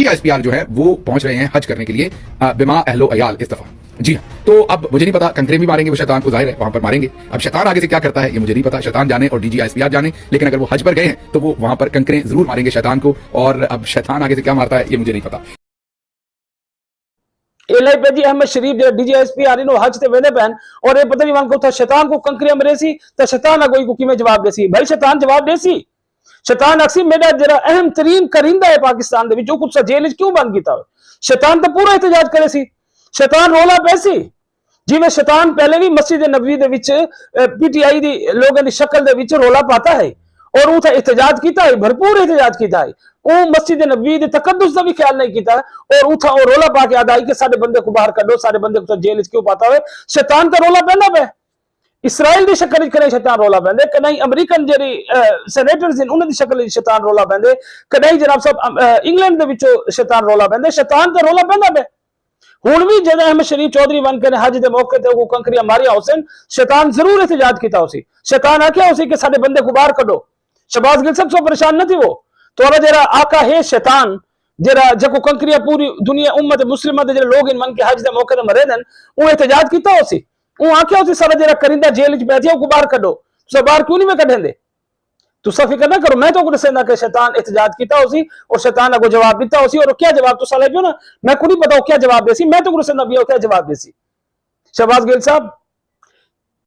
DGISPR جو ہے وہ پہنچ رہے ہیں حج کرنے کے لیے بما اہل و عیال استفا. جی ہاں, تو اب مجھے نہیں پتا کنکریں بھی ماریں گے وہ شیطان کو, ظاہر ہے وہاں پر ماریں گے. اب شیطان آگے سے کیا کرتا ہے یہ مجھے نہیں پتا, شیطان جانے اور DGISPR جانے, لیکن اگر وہ حج پر گئے ہیں تو وہ وہاں پر کنکریں ضرور ماریں گے شیطان کو, اور اب شیطان آگے سے کیا مارتا ہے یہ مجھے نہیں پتا. جی احمد شریف جو DGISPR انہوں حج تے ویندے پہن اور یہ پتہ نہیں وہاں کو تھا شیطان کو کنکریاں مرے سی تو شیطان اگوئی کو کیویں جواب دے سی. بھائی شیطان جواب دے سی, شیطان اکسی میرا جڑا اہم ترین کرندہ ہے پاکستان دے وچ, جو کچھ جیل وچ کیوں بند کیتا ہوئے, شیطان تو پورا احتجاج کرے سی, شیطان رولا پیسی جی میں شیطان پہلے بھی مسجد نبوی دے وچ PTI دی لوگوں دی شکل دے وچ رولا پاتا ہے اور وہ احتجاج کیتا ہے, بھرپور احتجاج کیتا ہے. وہ مسجد نبوی دے تقدس دا بھی خیال نہیں کیتا اور اتھا اور رولا پا کے آدائی کہ سارے بندے کو باہر کڈو, سارے بندے کو جیل وچ کیوں پاتا ہوئے. شیطان کا رولا پہندا پہ اسرائیل دی شکل وچ کدی شیطان رولا پہندے, کدی امریکن جڑی سینیٹرز ہیں انہاں دی شکل وچ شیطان رولا پہندے, کدی جناب صاحب انگلینڈ دے وچوں شیطان رولا پہندے. شیطان کا رولا پہندا پہ ہن بھی جدوں احمد شریف چودھری بن کے حج دے موقع تے وہ کنکریاں ماریا حسین, شیطان ضرور احتجاج کیتا ہوسی, شیطان آکھیا ہوسی کہ سارے بندے کو باہر کڈو. شہباز گل صاحب سو پریشان نہ تھی وہ تو جڑا آقا ہے شیطان جڑا جکو کنکریاں پوری دنیا امت مسلمہ دے جڑے لوگ ان من کے حج دے موقع تے مرے دن وہ احتجاج کیتا ہوسی, وہ آکھیا ہوسی سارا جڑا کرندہ جیل وچ بیٹھیا وہ کو باہر کڈو. تو باہر کیوں نہیں میں کڈھن دے, تسا فکر نہ کرو, میں تو کو دسنا کہ شیطان احتجاج کیتا ہوسی اور شیطان اگو جواب دیتا ہوسی. اور کیا جواب تسا لے جو نا میں کو نہیں پتا کیا جواب دے سی, میں تو کو دسنا بھی کیا جواب دے سی. شہباز گل صاحب